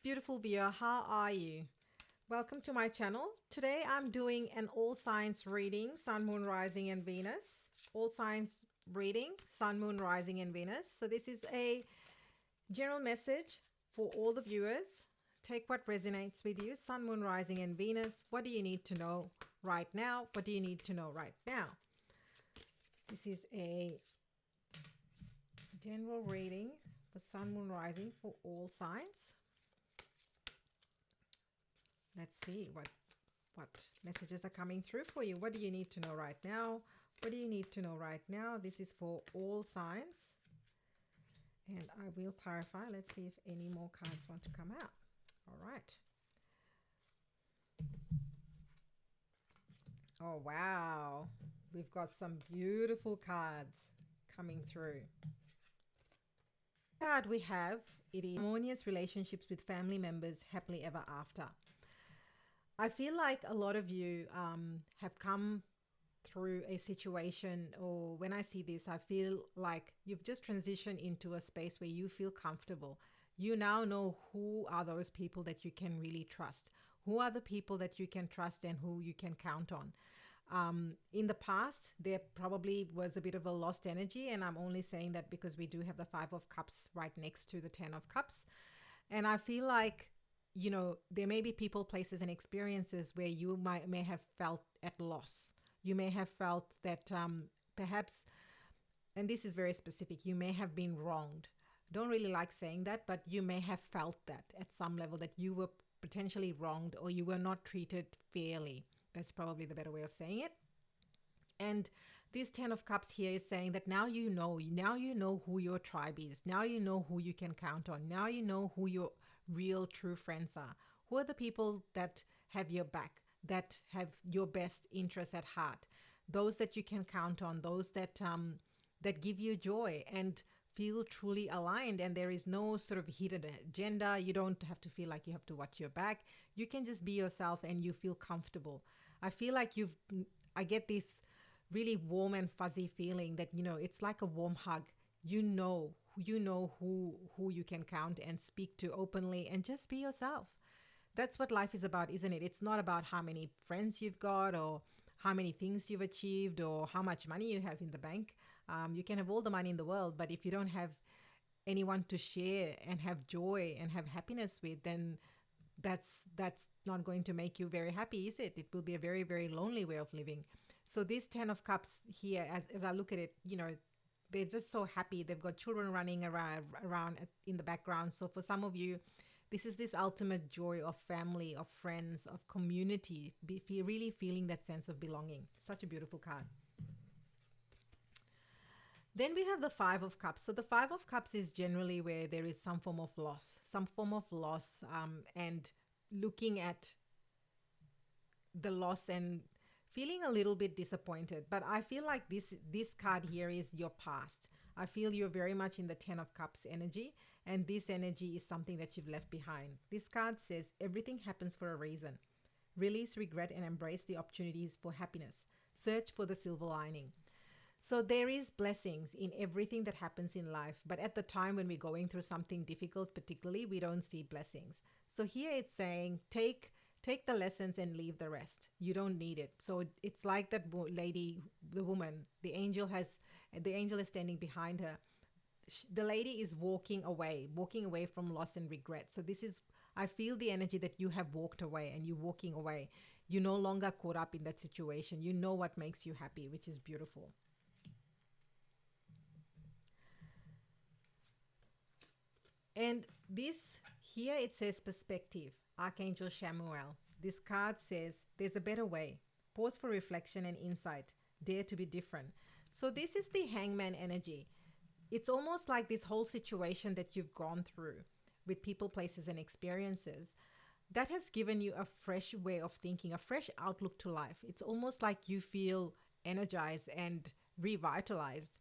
beautiful viewer, how are you? Welcome to my channel. Today I'm doing an all signs reading, Sun, Moon, Rising and Venus. All signs reading, Sun, Moon, Rising and Venus. So this is a general message for all the viewers. Take what resonates with you. Sun, Moon, Rising and Venus. What do you need to know right now? What do you need to know right now? This is a general reading for Sun, Moon, Rising for all signs. Let's see what messages are coming through for you. What do you need to know right now? What do you need to know right now? This is for all signs. And I will clarify. Let's see if any more cards want to come out. All right. Oh, wow. We've got some beautiful cards coming through. The card we have, it is harmonious relationships with family members, happily ever after. I feel like a lot of you have come through a situation, or when I see this, I feel like you've just transitioned into a space where you feel comfortable. You now know who are those people that you can really trust. Who are the people that you can trust and who you can count on. In the past, there probably was a bit of a lost energy, and I'm only saying that because we do have the 5 of Cups right next to the 10 of Cups. And I feel like, you know, there may be people, places, and experiences where you may have felt at loss. You may have felt that perhaps, and this is very specific, you may have been wronged. Don't really like saying that, but you may have felt that at some level, that you were potentially wronged or you were not treated fairly. That's probably the better way of saying it. And this 10 of Cups here is saying that now you know who your tribe is. Now you know who you can count on. Now you know who your real true friends are. Who are the people that have your back, that have your best interests at heart, those that you can count on, those that that give you joy and feel truly aligned, and there is no sort of hidden agenda. You don't have to feel like you have to watch your back. You can just be yourself and you feel comfortable. I feel like I get this really warm and fuzzy feeling that, you know, it's like a warm hug. You know who you can count and speak to openly and just be yourself. That's what life is about, isn't it? It's not about how many friends you've got or how many things you've achieved or how much money you have in the bank. You can have all the money in the world, but if you don't have anyone to share and have joy and have happiness with, then that's not going to make you very happy, is it? It will be a very, very lonely way of living. So this 10 of Cups here, as I look at it, you know, they're just so happy. They've got children running around in the background. So for some of you, this is this ultimate joy of family, of friends, of community, really feeling that sense of belonging. Such a beautiful card. Then we have the 5 of Cups. So the 5 of Cups is generally where there is some form of loss, and looking at the loss and feeling a little bit disappointed. But I feel like this card here is your past. I feel you're very much in the 10 of Cups energy, and this energy is something that you've left behind. This card says everything happens for a reason. Release regret and embrace the opportunities for happiness. Search for the silver lining. So there is blessings in everything that happens in life, but at the time when we're going through something difficult, particularly, we don't see blessings. So here it's saying, take the lessons and leave the rest. You don't need it. So it's like that lady, the woman, the angel is standing behind her. The lady is walking away from loss and regret. So this is, I feel the energy that you have walked away and you're walking away. You're no longer caught up in that situation. You know what makes you happy, which is beautiful. And this here, it says perspective, Archangel Chamuel. This card says there's a better way. Pause for reflection and insight. Dare to be different. So this is the Hangman energy. It's almost like this whole situation that you've gone through with people, places, and experiences that has given you a fresh way of thinking, a fresh outlook to life. It's almost like you feel energized and revitalized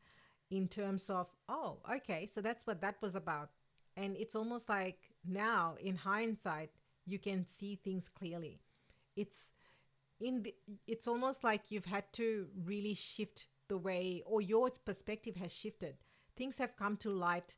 in terms of, oh, okay, so that's what that was about. And it's almost like now, in hindsight, you can see things clearly. It's it's almost like you've had to really shift the way, or your perspective has shifted. Things have come to light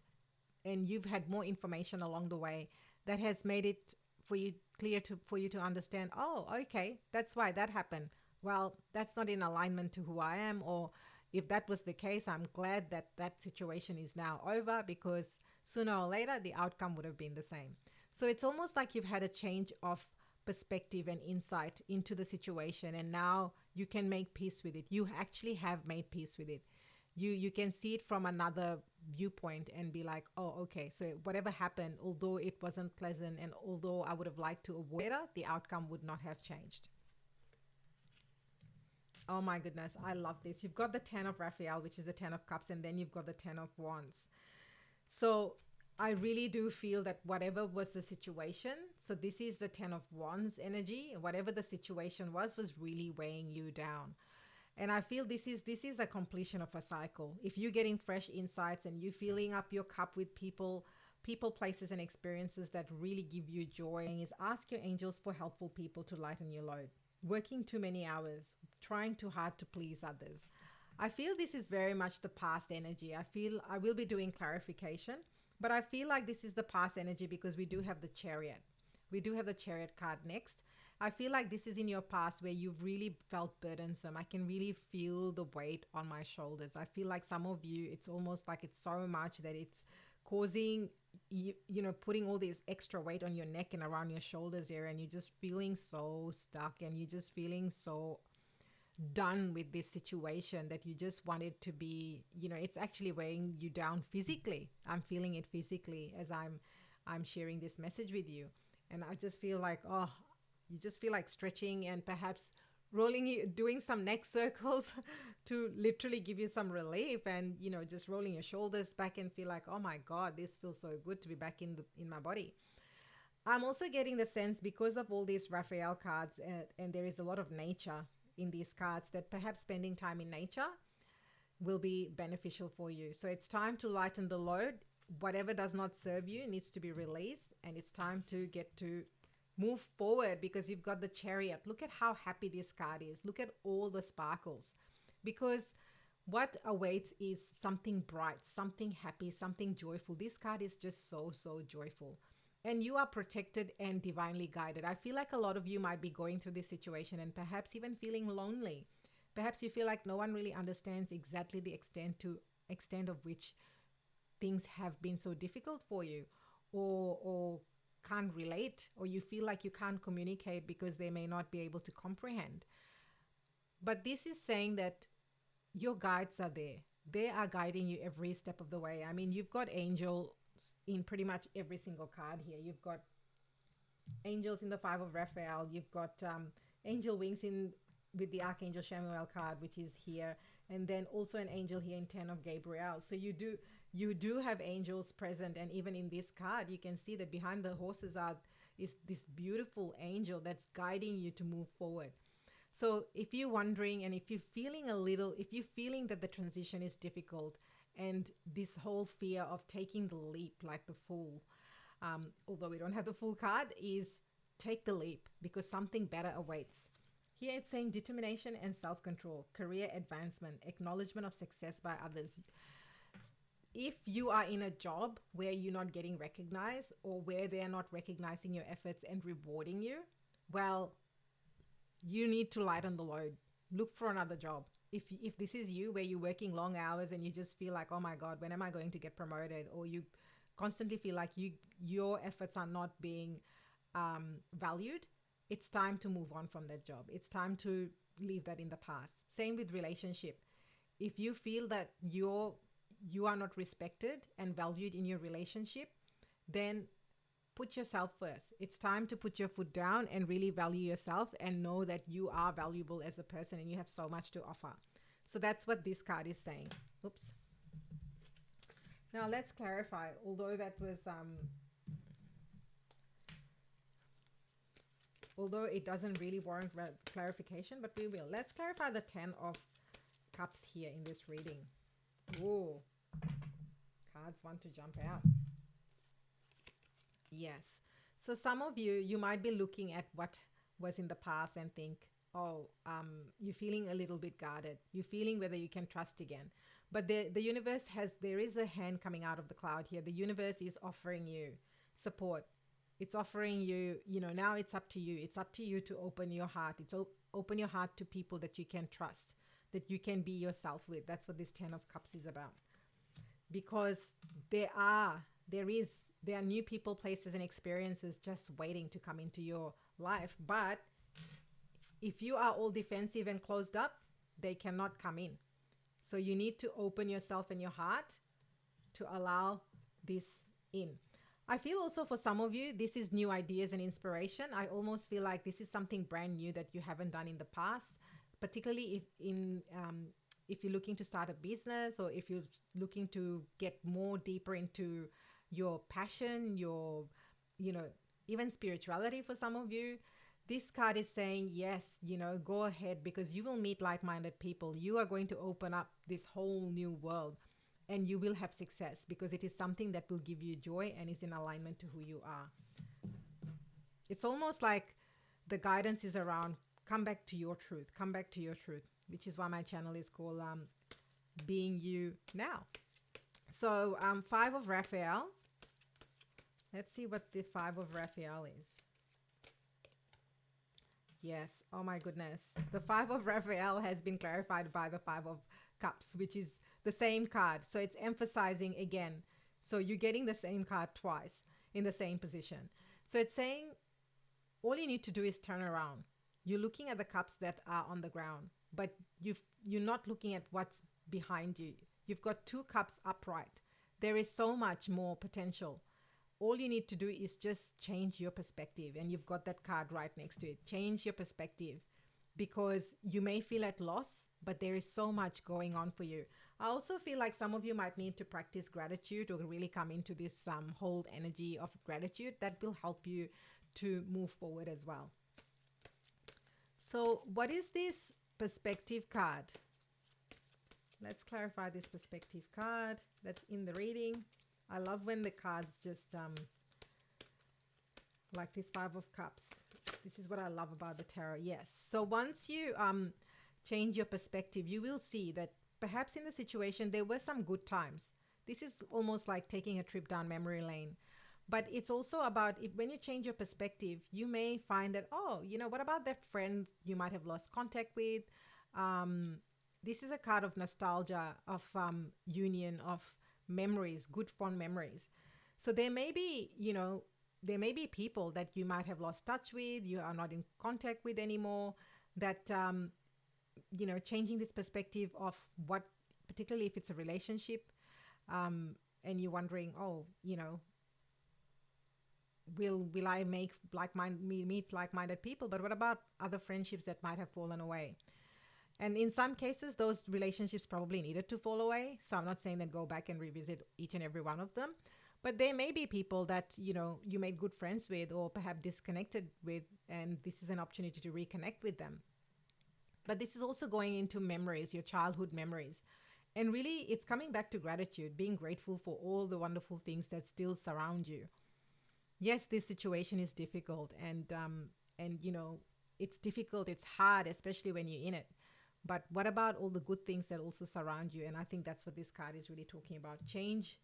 and you've had more information along the way that has made it for you clear to for you to understand, oh, okay, that's why that happened. Well, that's not in alignment to who I am, or if that was the case, I'm glad that that situation is now over, because sooner or later the outcome would have been the same. So it's almost like you've had a change of perspective and insight into the situation, and now you can make peace with it. You actually have made peace with it. You can see it from another viewpoint and be like, oh, okay, so whatever happened, although it wasn't pleasant and although I would have liked to avoid it, the outcome would not have changed. Oh my goodness, I love this. You've got the 10 of Raphael, which is the 10 of Cups, and then you've got the 10 of Wands. So I really do feel that whatever was the situation, so this is the 10 of Wands energy, whatever the situation was really weighing you down. And I feel this is a completion of a cycle. If you're getting fresh insights and you filling up your cup with people, places, and experiences that really give you joy, is ask your angels for helpful people to lighten your load. Working too many hours, trying too hard to please others. I feel this is very much the past energy. I feel I will be doing clarification, but I feel like this is the past energy because we do have the Chariot. We do have the Chariot card next. I feel like this is in your past where you've really felt burdensome. I can really feel the weight on my shoulders. I feel like some of you, it's almost like it's so much that it's causing putting all this extra weight on your neck and around your shoulders area, and you're just feeling so stuck and you're just feeling so done with this situation that you just want it to be, it's actually weighing you down physically. I'm feeling it physically as I'm sharing this message with you. And I just feel like, oh, you just feel like stretching and perhaps doing some neck circles to literally give you some relief, and just rolling your shoulders back and feel like, oh my god, this feels so good to be back in my body. I'm also getting the sense, because of all these Raphael cards, and there is a lot of nature in these cards, that perhaps spending time in nature will be beneficial for you. So it's time to lighten the load. Whatever does not serve you needs to be released, and it's time to get to move forward, because you've got the Chariot. Look at how happy this card is. Look at all the sparkles, because what awaits is something bright, something happy, something joyful. This card is just so joyful, and you are protected and divinely guided. I feel like a lot of you might be going through this situation and perhaps even feeling lonely. Perhaps you feel like no one really understands exactly the extent of which things have been so difficult for you, or can't relate, or you feel like you can't communicate because they may not be able to comprehend. But this is saying that your guides are there. They are guiding you every step of the way. I mean, you've got angels in pretty much every single card here. You've got angels in the 5 of Raphael. You've got angel wings in with the Archangel Chamuel card, which is here, and then also an angel here in 10 of Gabriel. So you do have angels present, and even in this card you can see that behind the horses is this beautiful angel that's guiding you to move forward. So if you're wondering, and if you're feeling that the transition is difficult, and this whole fear of taking the leap like the Fool, although we don't have the Fool card, is take the leap, because something better awaits. Here it's saying determination and self-control, career advancement, acknowledgement of success by others. If you are in a job where you're not getting recognized, or where they're not recognizing your efforts and rewarding you, well, you need to lighten the load. Look for another job. If this is you, where you're working long hours and you just feel like, oh my God, when am I going to get promoted? Or you constantly feel like your efforts are not being valued, it's time to move on from that job. It's time to leave that in the past. Same with relationship. If you feel that you are not respected and valued in your relationship, then put yourself first. It's time to put your foot down and really value yourself, and know that you are valuable as a person and you have so much to offer. So that's what this card is saying. Oops. Now let's clarify, although that was although it doesn't really warrant clarification, but we will. Let's clarify the 10 of Cups here in this reading. Whoa. Cards want to jump out. Yes. So some of you might be looking at what was in the past and think, oh, you're feeling a little bit guarded. You're feeling whether you can trust again. But the universe there is a hand coming out of the cloud here. The universe is offering you support. It's offering you, now it's up to you. It's up to you to open your heart. Open your heart to people that you can trust, that you can be yourself with. That's what this 10 of Cups is about. Because there are new people, places, and experiences just waiting to come into your life. But if you are all defensive and closed up, they cannot come in. So you need to open yourself and your heart to allow this in. I feel also for some of you, this is new ideas and inspiration. I almost feel like this is something brand new that you haven't done in the past, particularly if you're looking to start a business, or if you're looking to get more deeper into your passion, your, even spirituality for some of you. This card is saying, yes, go ahead, because you will meet like-minded people. You are going to open up this whole new world, and you will have success because it is something that will give you joy and is in alignment to who you are. It's almost like the guidance is around, come back to your truth, which is why my channel is called Being You Now. So 5 of Raphael. Let's see what the 5 of Raphael is. Yes. Oh my goodness. The 5 of Raphael has been clarified by the 5 of Cups, which is the same card. So it's emphasizing again. So you're getting the same card twice in the same position. So it's saying all you need to do is turn around. You're looking at the cups that are on the ground, but you're not looking at what's behind you. You've got 2 cups upright. There is so much more potential. All you need to do is just change your perspective, and you've got that card right next to it. Change your perspective, because you may feel at loss, but there is so much going on for you. I also feel like some of you might need to practice gratitude, or really come into this whole energy of gratitude that will help you to move forward as well. So what is this perspective card? Let's clarify this perspective card that's in the reading. I love when the cards just like this 5 of Cups. This is what I love about the tarot. Yes. So once you change your perspective, you will see that perhaps in the situation there were some good times. This is almost like taking a trip down memory lane. But it's also about, when you change your perspective, you may find that, oh, what about that friend you might have lost contact with? This is a card of nostalgia, of union, of memories, good fond memories. So there may be, people that you might have lost touch with, you are not in contact with anymore, that, changing this perspective of what, particularly if it's a relationship, and you're wondering, oh, will I meet like-minded people? But what about other friendships that might have fallen away? And in some cases, those relationships probably needed to fall away. So I'm not saying that go back and revisit each and every one of them. But there may be people that, you made good friends with, or perhaps disconnected with, and this is an opportunity to reconnect with them. But this is also going into memories, your childhood memories. And really, it's coming back to gratitude, being grateful for all the wonderful things that still surround you. Yes, this situation is difficult, and it's difficult, it's hard, especially when you're in it. But what about all the good things that also surround you? And I think that's what this card is really talking about. Change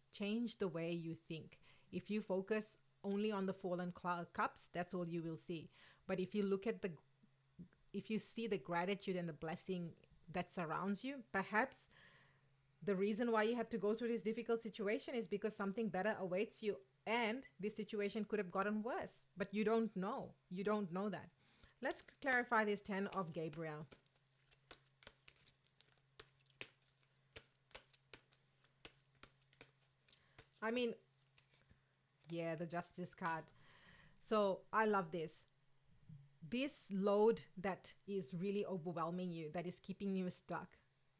the way you think. If you focus only on the fallen cups, that's all you will see. But if you look at if you see the gratitude and the blessing that surrounds you, perhaps the reason why you have to go through this difficult situation is because something better awaits you, and this situation could have gotten worse, but you don't know. You don't know that. Let's clarify this 10 of Gabriel. I mean, yeah, the Justice card. So I love this. This load that is really overwhelming you, that is keeping you stuck,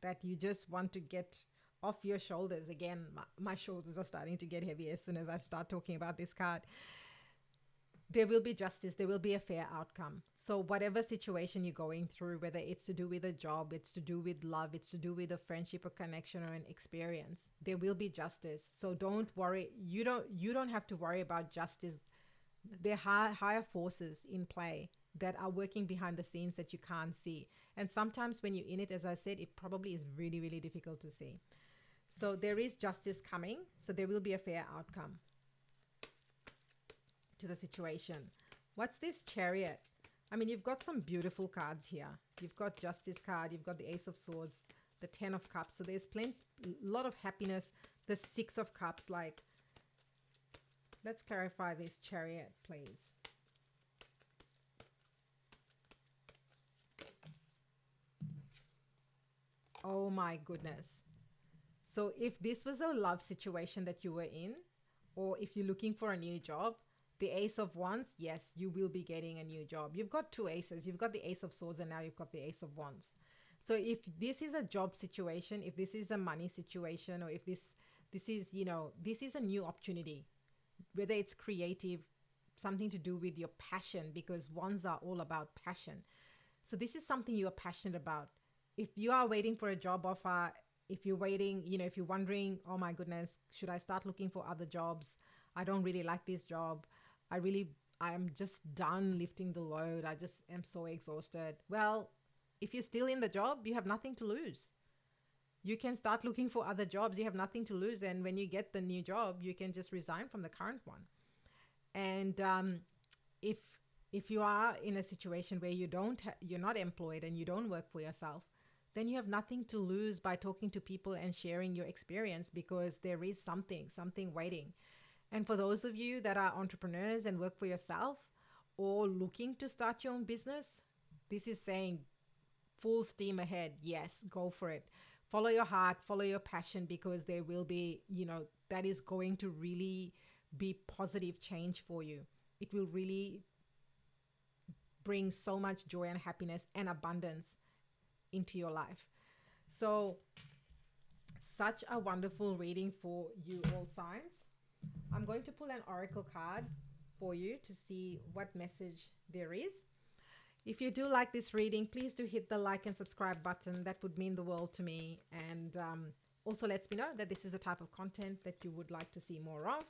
that you just want to get off your shoulders. Again, my shoulders are starting to get heavy as soon as I start talking about this card. There will be justice. There will be a fair outcome. So whatever situation you're going through, whether it's to do with a job, it's to do with love, it's to do with a friendship or connection or an experience, there will be justice. So don't worry. You don't have to worry about justice. There are higher forces in play that are working behind the scenes that you can't see. And sometimes when you're in it, as I said, it probably is really, really difficult to see. So there is justice coming. So there will be a fair outcome. to the situation. What's this Chariot? I mean, you've got some beautiful cards here. You've got Justice card, you've got the Ace of Swords, the 10 of Cups. So there's a lot of happiness. The 6 of Cups, like, let's clarify this Chariot, please. Oh my goodness. So if this was a love situation that you were in, or if you're looking for a new job, the Ace of Wands, yes, you will be getting a new job. You've got two aces. You've got the Ace of Swords and now you've got the Ace of Wands. So if this is a job situation, if this is a money situation, or if this is, you know, this is a new opportunity, whether it's creative, something to do with your passion, because Wands are all about passion. So this is something you are passionate about. If you are waiting for a job offer, if you're waiting, you know, if you're wondering, oh my goodness, should I start looking for other jobs? I don't really like this job. I'm just done lifting the load. I just am so exhausted. Well, if you're still in the job, you have nothing to lose. You can start looking for other jobs. You have nothing to lose. And when you get the new job, you can just resign from the current one. And if if you are in a situation where you're not employed and you don't work for yourself, then you have nothing to lose by talking to people and sharing your experience, because there is something waiting. And for those of you that are entrepreneurs and work for yourself or looking to start your own business, this is saying full steam ahead. Yes, go for it. Follow your heart, follow your passion, because there will be, you know, that is going to really be positive change for you. It will really bring so much joy and happiness and abundance into your life. So, such a wonderful reading for you all signs. I'm going to pull an oracle card for you to see what message there is. If you do like this reading, please do hit the like and subscribe button. That would mean the world to me. And also lets me know that this is a type of content that you would like to see more of.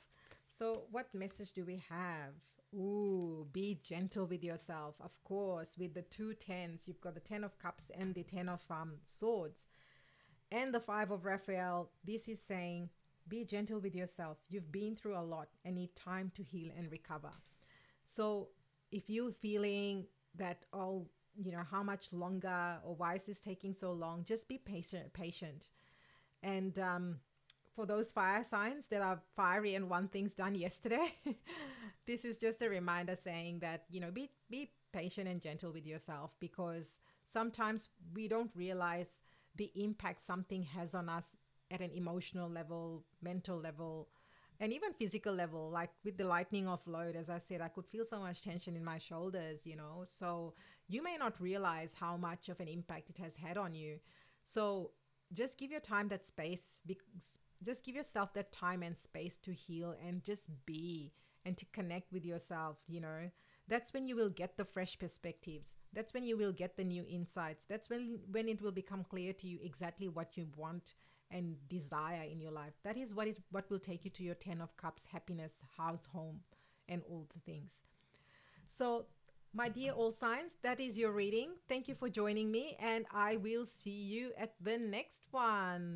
So what message do we have? Ooh, be gentle with yourself. Of course, with the two tens, you've got the 10 of Cups and the 10 of Swords. And the 5 of Raphael. This is saying, be gentle with yourself. You've been through a lot and need time to heal and recover. So if you're feeling that, oh, you know, how much longer, or why is this taking so long, just be patient. And for those fire signs that are fiery and want things done yesterday, this is just a reminder saying that, you know, be patient and gentle with yourself, because sometimes we don't realize the impact something has on us at an emotional level, mental level, and even physical level. Like with the lightening of load, as I said, I could feel so much tension in my shoulders, you know. So you may not realize how much of an impact it has had on you. So just give your time that space, just give yourself that time and space to heal and just be, and to connect with yourself, you know. That's when you will get the fresh perspectives. That's when you will get the new insights. That's when it will become clear to you exactly what you want and desire in your life. That is what will take you to your 10 of Cups, happiness, house, home, and all the things. So, my dear all signs, that is your reading. Thank you for joining me, and I will see you at the next one.